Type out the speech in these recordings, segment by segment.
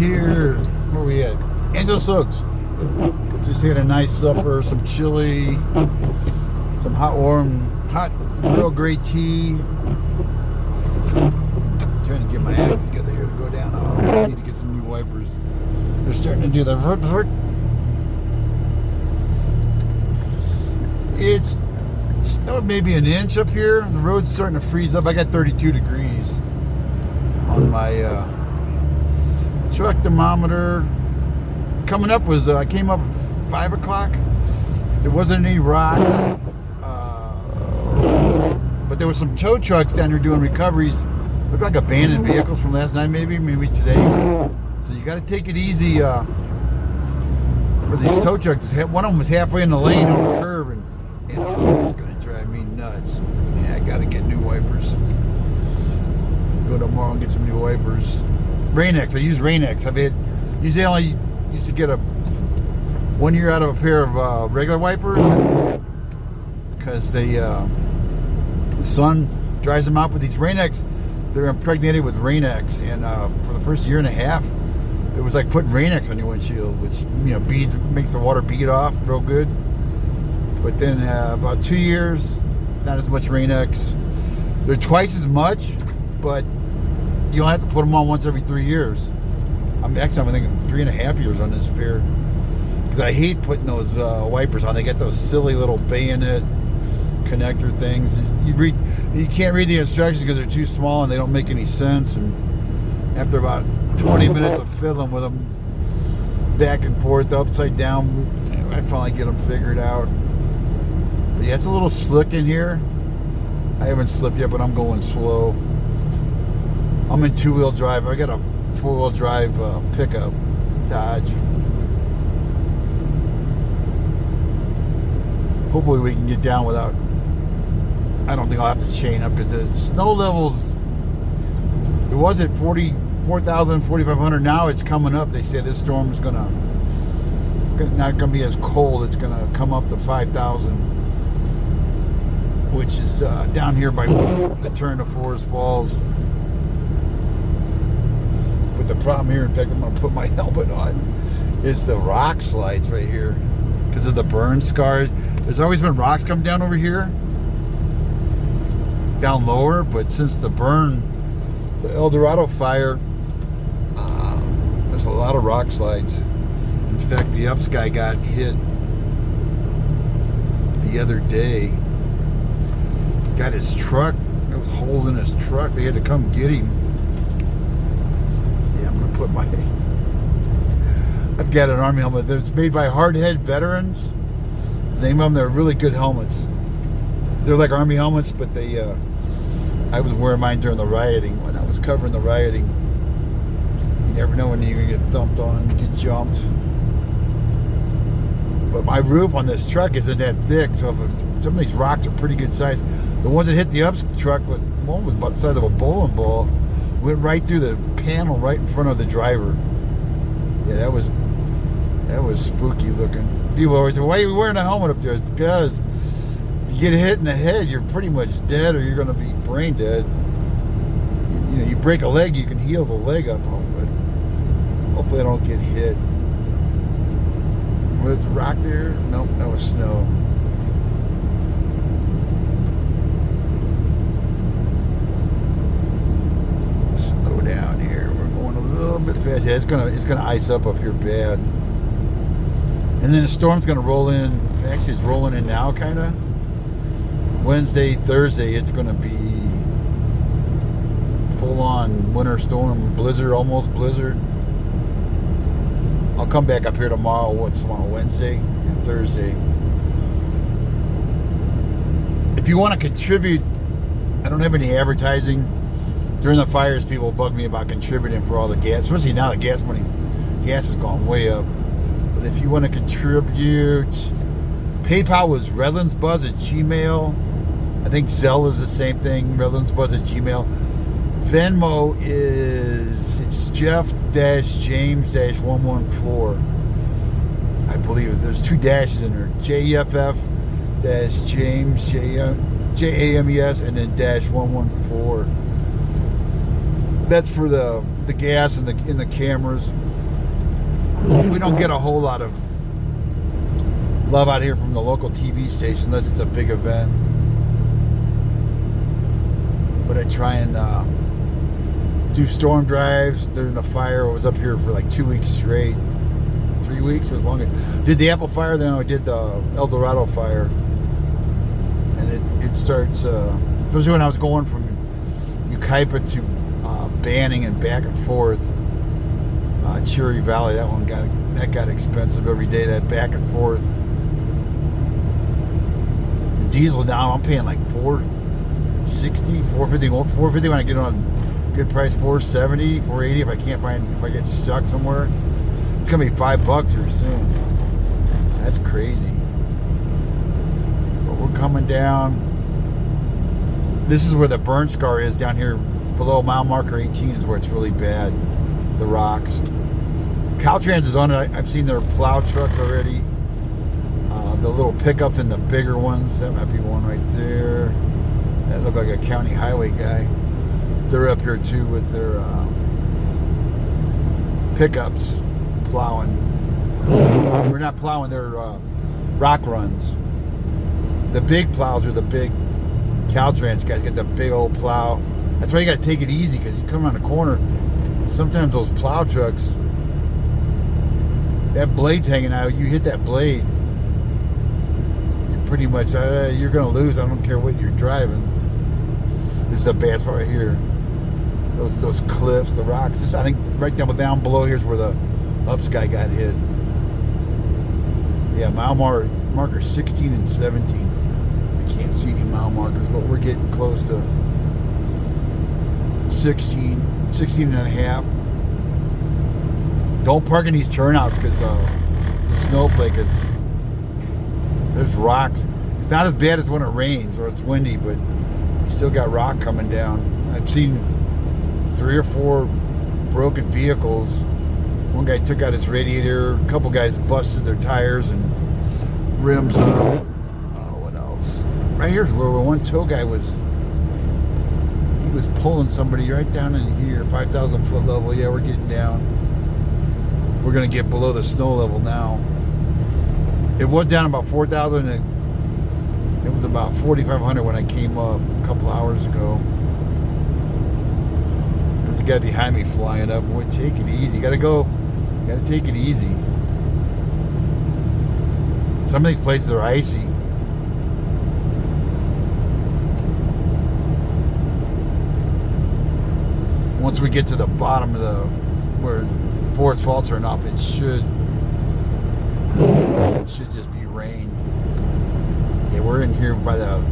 here. Where we at? Angelus Oaks. Just had a nice supper, some chili, some hot Earl Grey tea. Trying to get my act together here to go down. Oh, I need to get some new wipers. They're starting to do the vert. It's snowed maybe an inch up here. The road's starting to freeze up. I got 32 degrees on my truck thermometer. Coming up was I came up at 5 o'clock. There wasn't any rocks, but there were some tow trucks down here doing recoveries. Looked like abandoned vehicles from last night, maybe today. So you got to take it easy for these tow trucks. One of them was halfway in the lane on the curve, and it's going to drive me nuts. Yeah, I got to get new wipers. Go tomorrow and get some new wipers. Rain-X. I use Rain-X. Usually I only used to get 1 year out of a pair of regular wipers because the sun dries them out with these Rain-X. They're impregnated with Rain-X, and for the first year and a half, it was like putting Rain-X on your windshield, which makes the water bead off real good. But then about 2 years, not as much Rain-X. They're twice as much, but you only have to put them on once every 3 years. I'm thinking 3.5 years on this pair, because I hate putting those wipers on. They get those silly little bayonet connector things. You can't read the instructions because they're too small and they don't make any sense. And after about 20 minutes of fiddling with them back and forth, upside down, I finally get them figured out. But yeah, it's a little slick in here. I haven't slipped yet, but I'm going slow. I'm in 2-wheel drive. I got a 4-wheel drive pickup Dodge. Hopefully we can get down without, I don't think I'll have to chain up, because the snow levels, it was at 44,000, 4,500. Now it's coming up. They say this storm is not going to be as cold. It's going to come up to 5,000, which is down here by the turn to Forest Falls. But the problem here, in fact, I'm going to put my helmet on, is the rock slides right here because of the burn scars. There's always been rocks come down over here, down lower, but since the El Dorado fire, there's a lot of rock slides. In fact, the Ups guy got hit the other day. Got his truck. There was holes in his truck. They had to come get him. Yeah, I'm gonna put my. I've got an Army helmet that's made by Hardhead Veterans. The name of them. They're really good helmets. They're like Army helmets, but they. I was wearing mine during the rioting, when I was covering the rioting. You never know when you're gonna get thumped on, get jumped. But my roof on this truck isn't that thick, so some of these rocks are pretty good size. The ones that hit the Ups truck, one was about the size of a bowling ball, went right through the panel right in front of the driver. Yeah, that was spooky looking. People always say, "Why are you wearing a helmet up there?" It's because if you get hit in the head, you're pretty much dead, or you're going to be brain dead. You break a leg, you can heal the leg up, but hopefully I don't get hit. Was a rock there? Nope, that was snow. Slow down here. We're going a little bit fast. Yeah, it's gonna ice up here bad. And then the storm's gonna roll in. Actually, it's rolling in now, kind of. Wednesday, Thursday, it's gonna be full-on winter storm, blizzard, almost blizzard. I'll come back up here tomorrow. What's tomorrow? Wednesday and Thursday. If you want to contribute, I don't have any advertising. During the fires, people bug me about contributing for all the gas, especially now the gas has gone way up. But if you want to contribute, PayPal was redlandsbuzz@gmail.com. I think Zelle is the same thing, redlandsbuzz@gmail.com. Venmo it's Jeff-James-114. I believe there's 2 dashes in there. JEFF-James, JAMES, and then -114. That's for the gas and in the cameras. we don't get a whole lot of love out here from the local TV station unless it's a big event. But I try and do storm drives during the fire. I was up here for like 2 weeks straight. 3 weeks, it was longer. Did the Apple fire, then I did the El Dorado fire. And it starts, especially when I was going from Yucaipa to Banning and back and forth. Cherry Valley, that got expensive every day, that back and forth. And diesel now, I'm paying like $4.60, $4.50 when I get on a good price, $4.70, $4.80 if I get stuck somewhere. It's gonna be $5 here soon. That's crazy. But we're coming down. This is where the burn scar is down here below mile marker 18 is where it's really bad. The rocks. Caltrans is on it. I've seen their plow trucks already. The little pickups and the bigger ones. That might be one right there. That looked like a county highway guy. They're up here too with their pickups plowing. We're not plowing, they're rock runs. The big plows are the big Caltrans guys. Get the big old plow. That's why you got to take it easy because you come around the corner. Sometimes those plow trucks, that blade's hanging out. You hit that blade, you're pretty much you're gonna lose. I don't care what you're driving. This is a bad spot right here. Those cliffs, the rocks. I think right down below here's where the ups guy got hit. Yeah, mile marker 16 and 17. I can't see any mile markers, but we're getting close to 16 and a half. Don't park in these turnouts because the snowflake is, there's rocks. It's not as bad as when it rains or it's windy, but you still got rock coming down. I've seen 3 or 4 broken vehicles. One guy took out his radiator. A couple guys busted their tires and rims up. What else? Right here's where one tow guy was. He was pulling somebody right down in here, 5,000 foot level. Yeah, we're getting down. We're gonna get below the snow level now. It was down about 4,000. It was about 4,500 when I came up a couple hours ago. There's a guy behind me flying up. Boy, take it easy. Gotta take it easy. Some of these places are icy. Once we get to the bottom of where Forest Faults are off, it should just be rain. Yeah, we're in here by the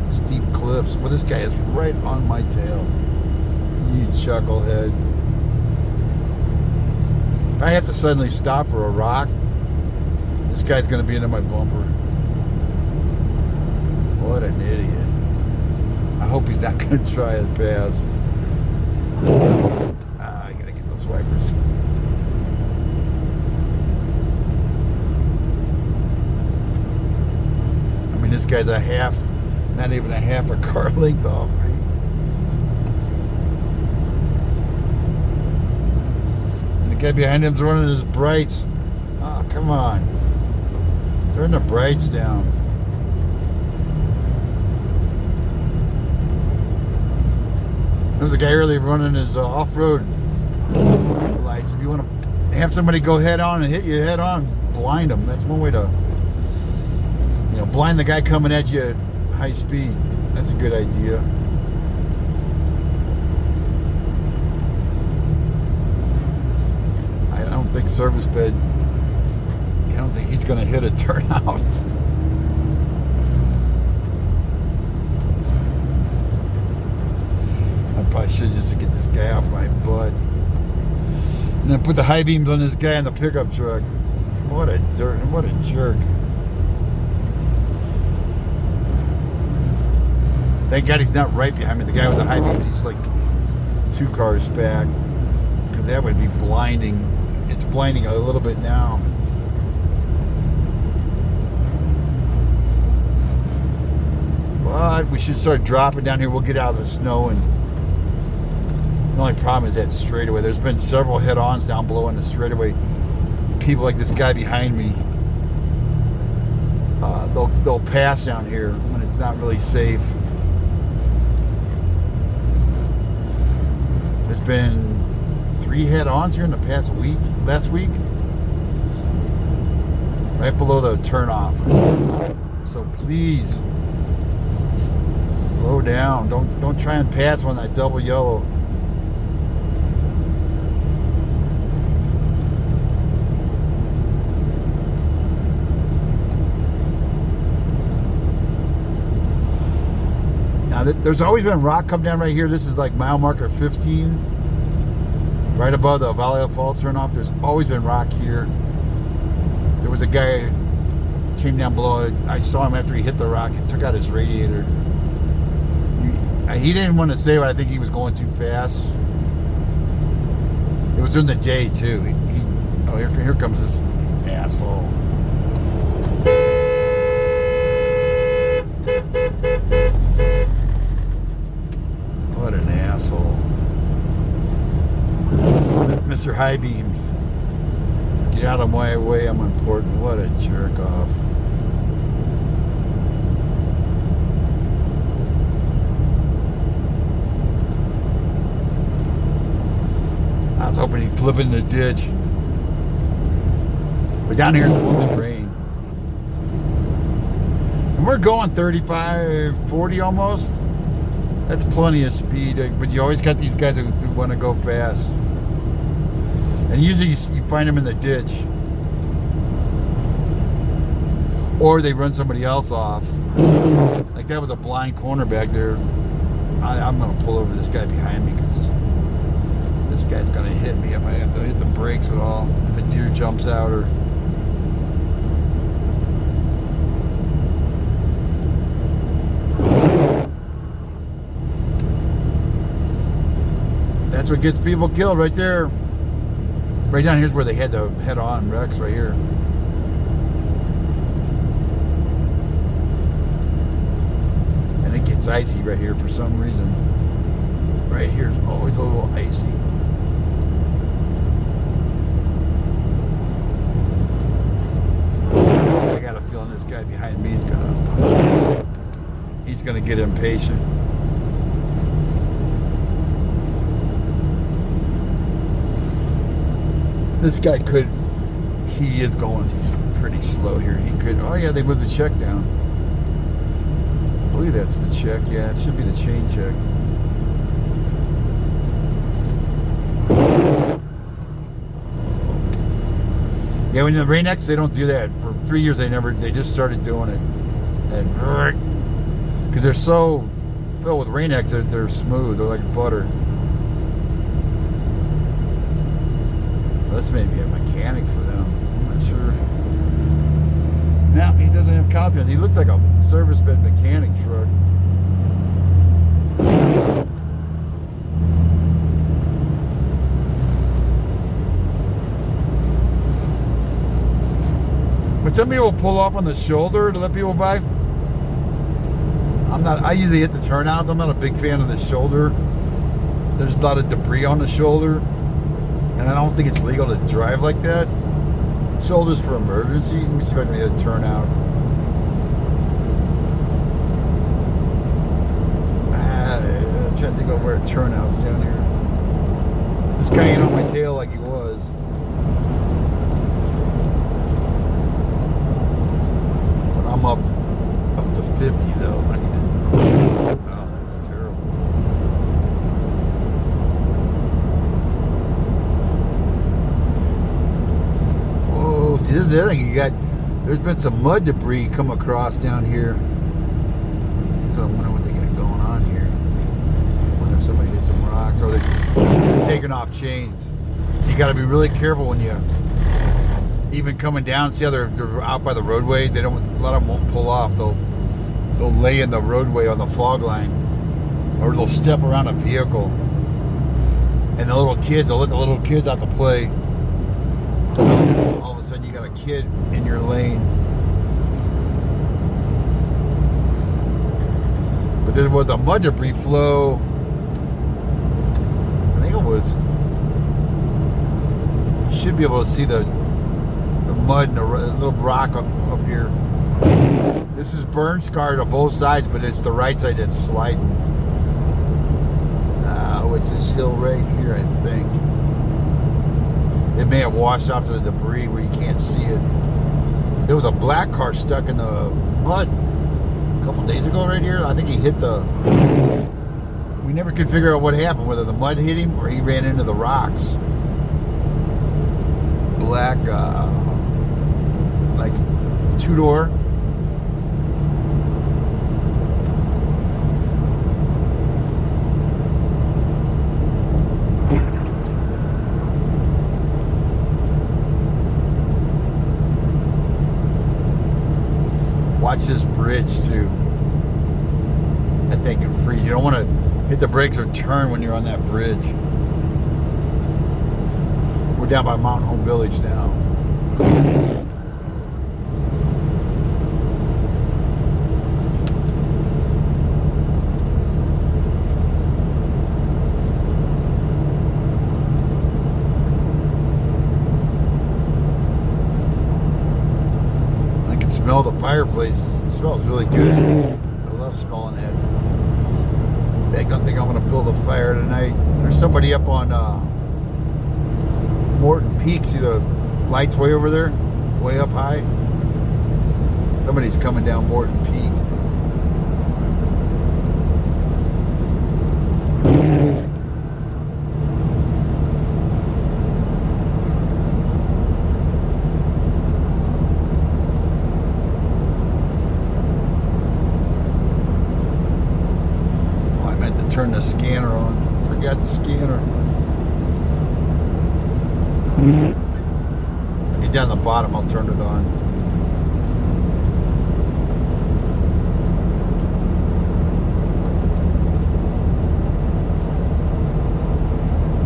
steep cliffs. Well, this guy is right on my tail. You chucklehead. If I have to suddenly stop for a rock, this guy's going to be into my bumper. What an idiot. I hope he's not going to try and pass. I got to get those wipers. I mean, this guy's not even a half a car length off me. The guy behind him's running his brights. Oh, come on. Turn the brights down. There was a guy earlier running his off-road lights. If you want to have somebody go head on and hit you head on, blind them. That's one way to, blind the guy coming at you at high speed. That's a good idea. I don't think service bed, I don't think he's going to hit a turnout. I probably should just get this guy off my butt. And then put the high beams on this guy in the pickup truck. What a jerk. Thank God he's not right behind me. The guy with the high beams, he's like 2 cars back. Because that would be blinding. It's blinding a little bit now. But we should start dropping down here. We'll get out of the snow. And the only problem is that straightaway. There's been several head-ons down below in the straightaway. people like this guy behind me, they'll pass down here when it's not really safe. There's been 3 head-ons here in the past week, last week, right below the turnoff. So please slow down. Don't try and pass on that double yellow. Now, there's always been rock come down right here. This is like mile marker 15, right above the Valley Falls turnoff. There's always been rock here. There was a guy who came down below it. I saw him after he hit the rock. He took out his radiator. He didn't want to say, but I think he was going too fast. It was during the day too. Oh, here comes this asshole. What an asshole. Mr. High Beams. Get out of my way, I'm important. What a jerk off. I was hoping he'd flip in the ditch. But down here it's supposed to rain. And we're going 35, 40 almost. That's plenty of speed, but you always got these guys who want to go fast. And usually you find them in the ditch. Or they run somebody else off. Like that was a blind corner back there. I'm going to pull over this guy behind me because this guy's going to hit me if I have to hit the brakes at all. If a deer jumps out or... That's what gets people killed right there. Right down here's where they had the head-on wrecks right here. And it gets icy right here for some reason. Right here is always a little icy. I got a feeling this guy behind me he's gonna get impatient. This guy he is going pretty slow here. He could, oh yeah, they moved the check down. I believe that's the check. Yeah, it should be the chain check. Yeah, when the Rain-X, they don't do that. For 3 years, they just started doing it. Because they're so filled with Rain-X, they're smooth. They're like butter. This may be a mechanic for them. I'm not sure. No, he doesn't have confidence. He looks like a service bed mechanic truck. But some people pull off on the shoulder to let people by. I usually hit the turnouts. I'm not a big fan of the shoulder. There's a lot of debris on the shoulder. And I don't think it's legal to drive like that. Shoulders for emergencies. Let me see if I can hit a turnout. I'm trying to think of where a turnout's down here. This guy ain't on my tail like he was. But I'm up to 50 though. I need to. Oh, that's terrible. See, this is the other thing. There's been some mud debris come across down here. So I wonder what they got going on here. I wonder if somebody hit some rocks or they're taking off chains. So you got to be really careful when you even coming down. See how they're out by the roadway. A lot of them won't pull off. They'll lay in the roadway on the fog line, or they'll step around a vehicle. And they'll let the little kids out to play. All of a sudden you got a kid in your lane. But there was a mud debris flow. I think it was, you should be able to see the some mud and a little rock up here. This is burn scarred on both sides, but it's the right side that's sliding. It's this hill right here, I think. It may have washed off to the debris where you can't see it. There was a black car stuck in the mud a couple days ago right here. I think he hit the... We never could figure out what happened, whether the mud hit him or he ran into the rocks. Black, like two-door. Watch this bridge too. That thing can freeze. You don't want to hit the brakes or turn when you're on that bridge. We're down by Mountain Home Village now. Smell the fireplaces. It smells really good. I love smelling that. In fact, I think I'm going to build a fire tonight. There's somebody up on Morton Peak. See the lights way over there? Way up high? Somebody's coming down Morton Peak. Turn the scanner on. Forgot the scanner. I'll get down the bottom, I'll turn it on.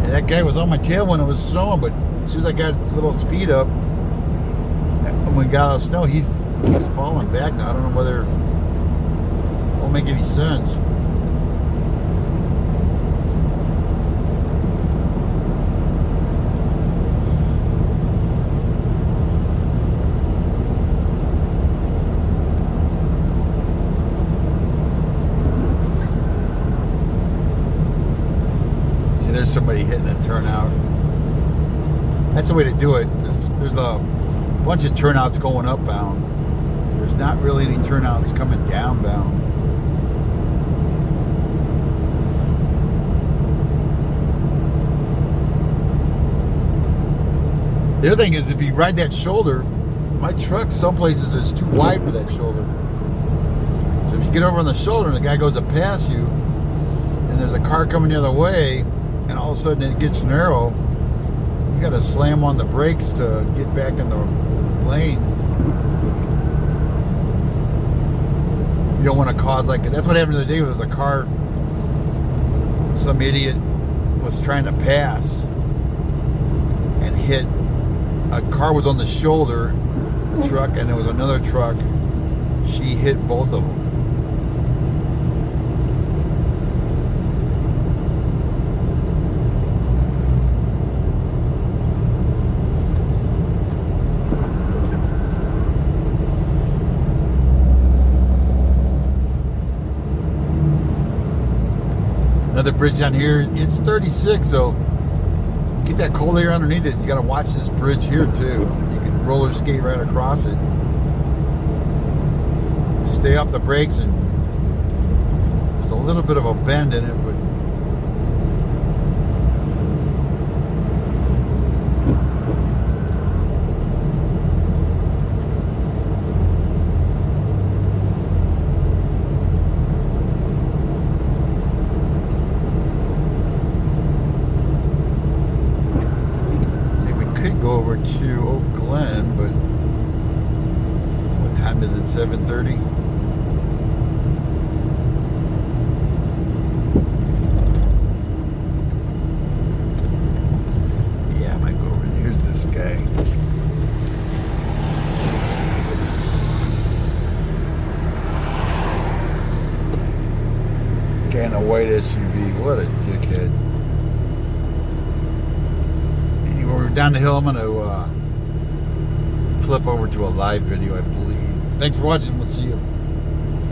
And that guy was on my tail when it was snowing, but as soon as I got a little speed up, when we got out of the snow, he's falling back now. I don't know whether it won't make any sense. There's somebody hitting a turnout. That's the way to do it. There's a bunch of turnouts going upbound. There's not really any turnouts coming downbound. The other thing is, if you ride that shoulder, my truck, some places is too wide for that shoulder. So if you get over on the shoulder and the guy goes to pass you, and there's a car coming the other way, and all of a sudden it gets narrow, you got to slam on the brakes to get back in the lane. You don't want to cause like... That's what happened the other day. There was a car, some idiot was trying to pass and hit... A car was on the shoulder, a truck, and there was another truck. She hit both of them. Another bridge down here, it's 36, so get that cold air underneath it. You got to watch this bridge here too. You can roller skate right across it. Stay off the brakes, and there's a little bit of a bend in it, but over to Oak Glen, but what time is it? 7:30? Yeah, I might go over. Here's this guy. Guy in a white SUV. What a dickhead. Down the hill, I'm going to flip over to a live video, I believe. Thanks for watching. We'll see you.